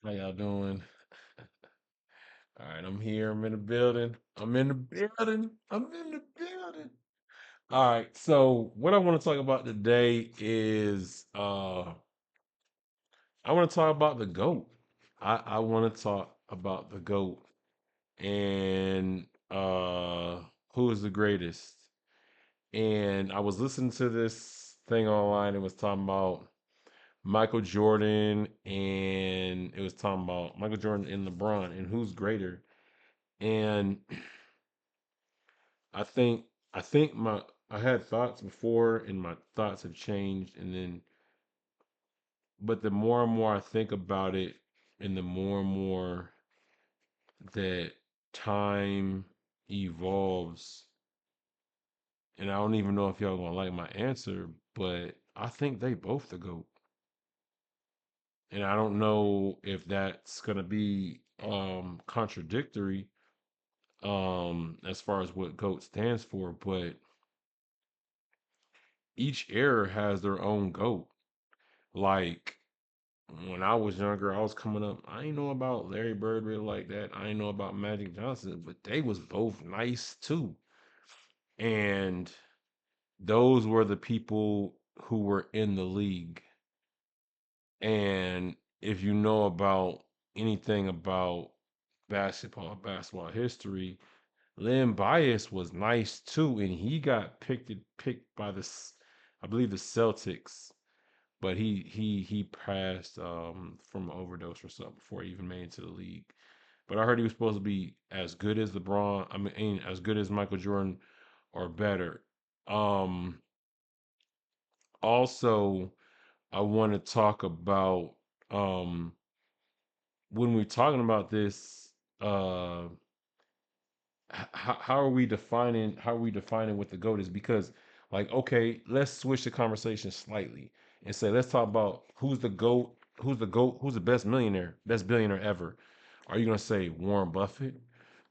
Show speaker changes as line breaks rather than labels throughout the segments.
How y'all doing? All right, I'm here. I'm in the building. I'm in the building. I'm in the building. All right. So what I want to talk about today is I want to talk about the GOAT. I want to talk about the GOAT and who is the greatest. And I was listening to this thing online. It was talking about Michael Jordan and it was talking about Michael Jordan and LeBron and who's greater. And I think I think I had thoughts before and my thoughts have changed and then but the more and more I think about it and the more and more that time evolves and I don't even know if y'all gonna like my answer, but I think they both the GOAT. And I don't know if that's gonna be contradictory as far as what GOAT stands for, but each era has their own GOAT. Like when I was younger, I was coming up. I ain't know about Larry Bird really like that. I ain't know about Magic Johnson, but they was both nice too. And those were the people who were in the league. And if you know about anything about basketball history, Len Bias was nice too, and he got picked by I believe the Celtics, but he passed from an overdose or something before he even made it to the league. But I heard he was supposed to be as good as LeBron. I mean, as good as Michael Jordan or better. Um, Also, I want to talk about um when we're talking about this. How are we defining what the goat is? Because like, okay, let's switch the conversation slightly and say let's talk about who's the best millionaire, best billionaire ever. Are you gonna say Warren Buffett?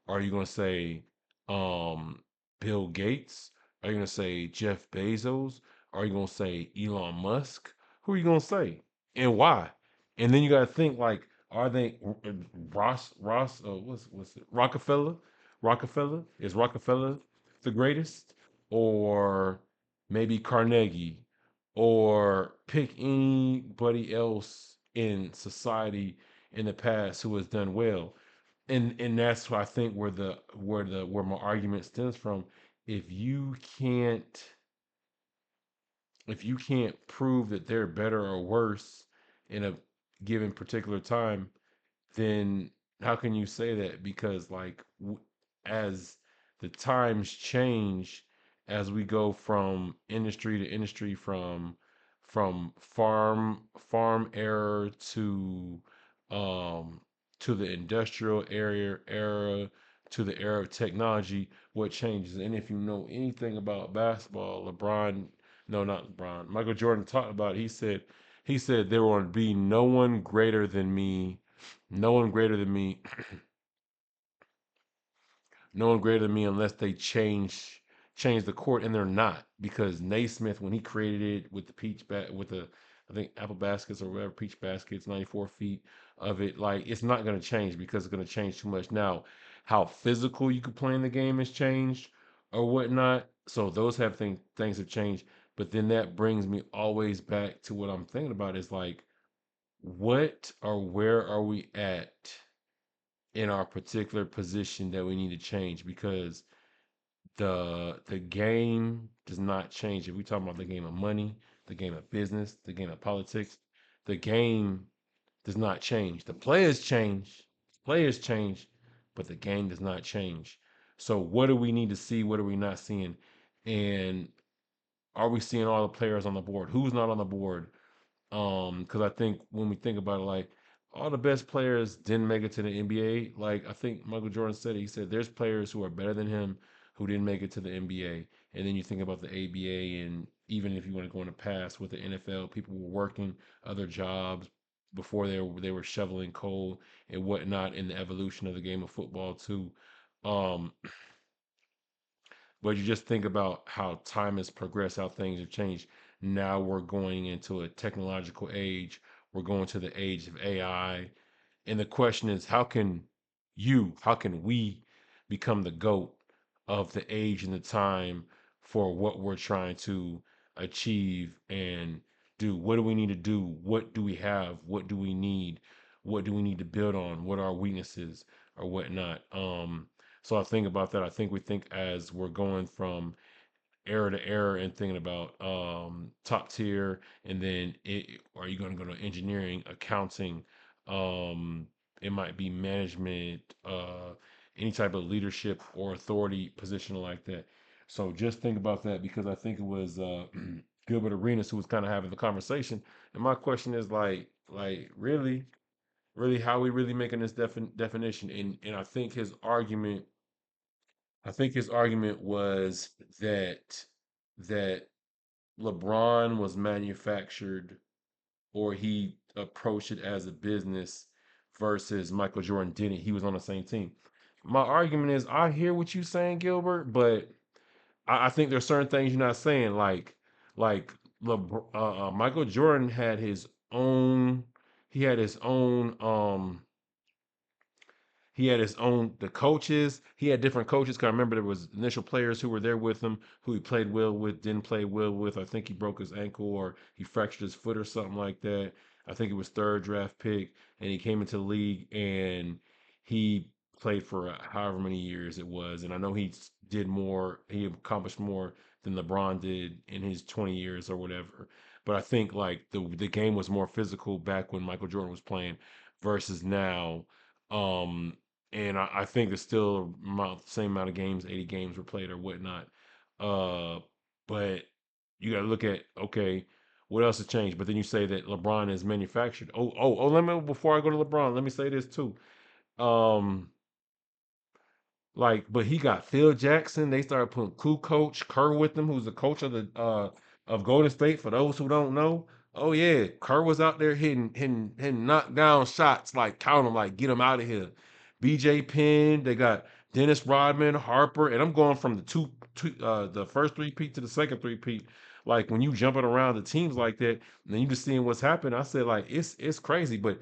Are you gonna say um Bill Gates? Are you gonna say Jeff Bezos? Are you gonna say Elon Musk? Who are you gonna say and why? And then you gotta think like, are they what's it, Rockefeller? Is Rockefeller the greatest? Or maybe Carnegie? Or pick anybody else in society in the past who has done well. And that's what I think where my argument stems from. If you can't if you can't prove that they're better or worse in a given particular time, then how can you say that? Because like as the times change, as we go from industry to industry, from farm era um to the industrial era to the era of technology, what changes? And if you know anything about basketball, no, not LeBron, Michael Jordan talked about it. He said there will be no one greater than me, no one greater than me, no one greater than me unless they change the court, and they're not, because Naismith, when he created it with the with the, I think, apple baskets or whatever, peach baskets, 94 feet of it, like it's not going to change because it's going to change too much. Now, how physical you could play in the game has changed or whatnot, so those things have changed. But then that brings me always back to what I'm thinking about is like, what or where are we at in our particular position that we need to change? Because the game does not change. If we talk about the game of money, the game of business, the game of politics, the game does not change. The players change, but the game does not change. So what do we need to see? What are we not seeing? And are we seeing all the players on the board? Who's not on the board? Because I think when we think about it, like all the best players didn't make it to the NBA. Like I think Michael Jordan said, he said there's players who are better than him who didn't make it to the NBA. And then you think about the ABA, and even if you want to go in the past with the NFL, people were working other jobs before they were shoveling coal and whatnot in the evolution of the game of football too. Um, but you just think about how time has progressed, how things have changed. Now we're going into a technological age. We're going to the age of AI. And the question is, how can we become the GOAT of the age and the time for what we're trying to achieve and do? What do we need to do? What do we have? What do we need? What do we need to build on? What are our weaknesses or whatnot? So I think about that. I think we think as we're going from era to era and thinking about top tier, and then are you going to go to engineering, accounting, um it might be management, any type of leadership or authority position like that. So just think about that, because I think it was Gilbert Arenas who was kind of having the conversation, and my question is really how we really making this definition. And I think his argument was that that LeBron was manufactured, or he approached it as a business, versus Michael Jordan didn't. He was on the same team. My argument is, I hear what you're saying, Gilbert, but I think there's certain things you're not saying. Like Michael Jordan had his own. He had his own. He had his own the coaches. He had different coaches. Cause I remember there was initial players who were there with him who he played well with, didn't play well with. I think he broke his ankle or he fractured his foot or something like that. I think it was third draft pick, and he came into the league and he played for however many years it was. And I know he did more. He accomplished more than LeBron did in his 20 years or whatever. But I think like the game was more physical back when Michael Jordan was playing versus now. Um, and I think there's still same amount of games, 80 games were played or whatnot. Uh, but you got to look at, okay, what else has changed? But then you say that LeBron is manufactured. Let me, before I go to LeBron, let me say this too. Um, but he got Phil Jackson. They started putting Coach Kerr with him, who's the coach of Golden State. For those who don't know, oh yeah, Kerr was out there hitting knockdown shots, like count them, like get them out of here. BJ Penn. They got Dennis Rodman, Harper, and I'm going from the first three-peat to the second three-peat. Like when you jumping around the teams like that, and then you just seeing what's happened. I said like it's crazy, but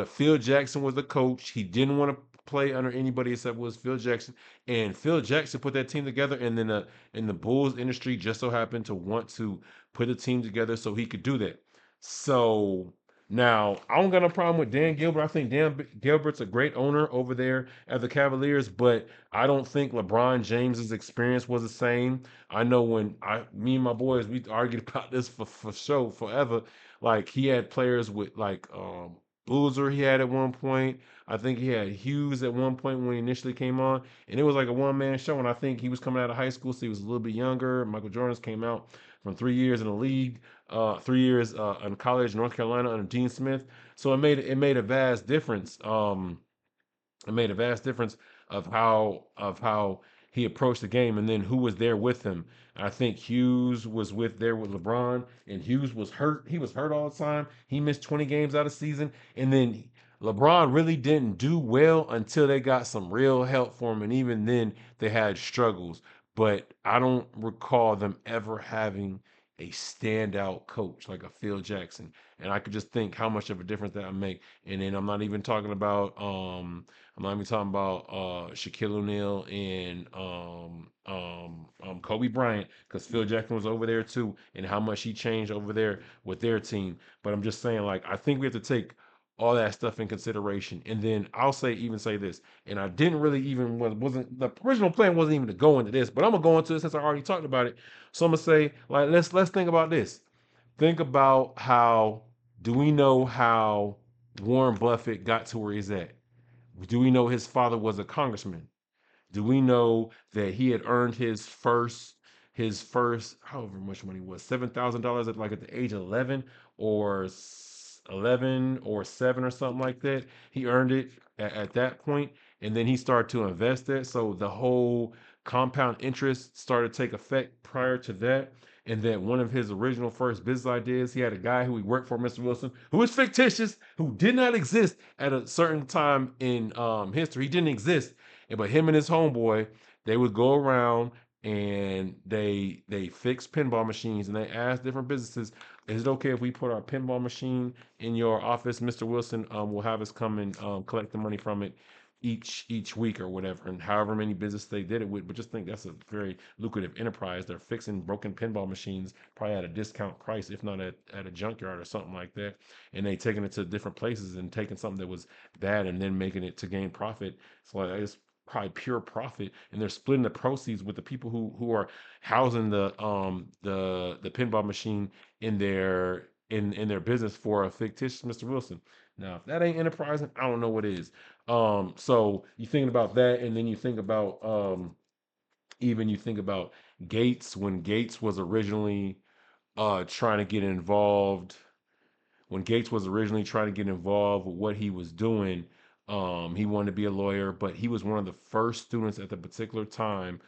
Phil Jackson was the coach. He didn't want to play under anybody except was Phil Jackson, and Phil Jackson put that team together. And then the Bulls industry just so happened to want to put a team together so he could do that. So now I don't got no problem with Dan Gilbert. I think Dan Gilbert's a great owner over there at the Cavaliers, but I don't think LeBron James's experience was the same. I know when me and my boys, we argued about this for sure forever. Like he had players with like Boozer he had at one point. I think he had Hughes at one point when he initially came on, and it was like a one man show. And I think he was coming out of high school, so he was a little bit younger. Michael Jordan's came out from 3 years in the league, 3 years in college, North Carolina under Dean Smith. So it made a vast difference. It made a vast difference of how he approached the game, and then who was there with him. I think Hughes was there with LeBron, and Hughes was hurt. He was hurt all the time. He missed 20 games out of season, and then LeBron really didn't do well until they got some real help for him, and even then they had struggles. But I don't recall them ever having a standout coach like a Phil Jackson, and I could just think how much of a difference that would make. And then I'm not even talking about Shaquille O'Neal and Kobe Bryant, because Phil Jackson was over there too, and how much he changed over there with their team. But I'm just saying, like, I think we have to take all that stuff in consideration. And then even say this, and I didn't really even wasn't the original plan wasn't even to go into this, but I'm gonna go into it since I already talked about it. So I'm gonna say, like, let's think about this. Think about how do we know how Warren Buffett got to where he's at? Do we know his father was a congressman? Do we know that he had earned his first however much money was $7,000 at the age of 11 or 11 or 7 or something like that? He earned it at that point, and then he started to invest it. So the whole compound interest started to take effect prior to that. And that one of his original first business ideas, he had a guy who he worked for, Mr. Wilson, who was fictitious, who did not exist at a certain time in history. He didn't exist, but him and his homeboy, they would go around and they fix pinball machines, and they asked different businesses, Is it okay if we put our pinball machine in your office, Mr. Wilson? We'll have us come and collect the money from it each week or whatever, and however many business they did it with. But just think that's a very lucrative enterprise. They're fixing broken pinball machines probably at a discount price, if not at a junkyard or something like that. And they taking it to different places and taking something that was bad and then making it to gain profit. So like, it's probably pure profit, and they're splitting the proceeds with the people who are housing the pinball machine in their business for a fictitious Mr. Wilson. Now, if that ain't enterprising, I don't know what is. So you thinking about that, and then you think about even you think about Gates when Gates was originally trying to get involved. When Gates was originally trying to get involved with what he was doing, he wanted to be a lawyer, but he was one of the first students at the particular time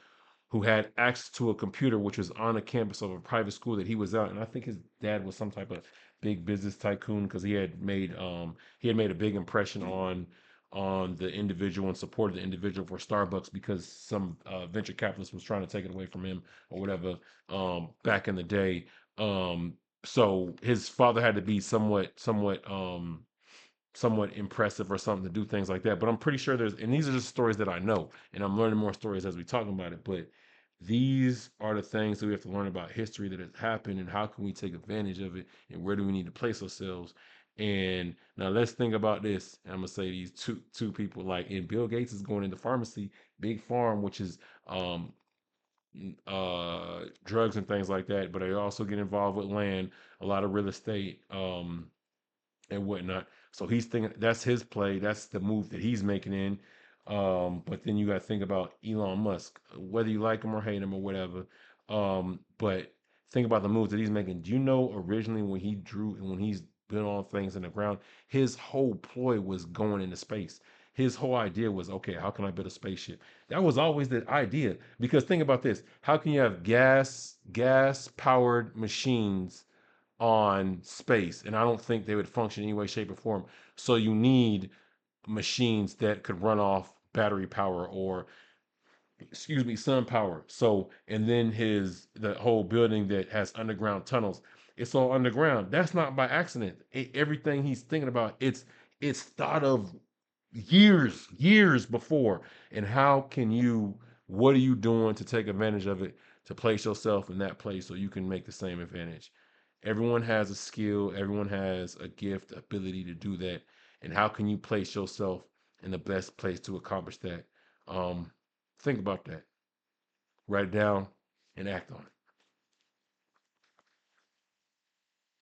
who had access to a computer which was on a campus of a private school that he was at. And I think his dad was some type of big business tycoon because he had made a big impression on the individual and supported the individual for Starbucks because some venture capitalist was trying to take it away from him or whatever back in the day. So his father had to be somewhat impressive or something to do things like that. But I'm pretty sure and these are just stories that I know, and I'm learning more stories as we talk about it. But these are the things that we have to learn about history that has happened, and how can we take advantage of it, and where do we need to place ourselves. And now let's think about this. I'm gonna say these two people, like, and Bill Gates is going into pharmacy, big farm, which is um drugs and things like that, but they also get involved with land, a lot of real estate, and whatnot. So he's thinking that's his play. That's the move that he's making in. But then you got to think about Elon Musk, whether you like him or hate him or whatever. But think about the moves that he's making. Do you know originally when he drew and when he's built on things in the ground, his whole ploy was going into space. His whole idea was, okay, how can I build a spaceship? That was always the idea. Because think about this: how can you have gas powered machines on space? And I don't think they would function in any way, shape, or form. So you need machines that could run off battery power or, excuse me, sun power. So, and then the whole building that has underground tunnels, it's all underground. That's not by accident. Everything he's thinking about, it's thought of years before. And how can you, what are you doing to take advantage of it, to place yourself in that place so you can make the same advantage? Everyone has a skill, everyone has a gift, ability to do that. And how can you place yourself in the best place to accomplish that? um Think about that, write it down, and act on it.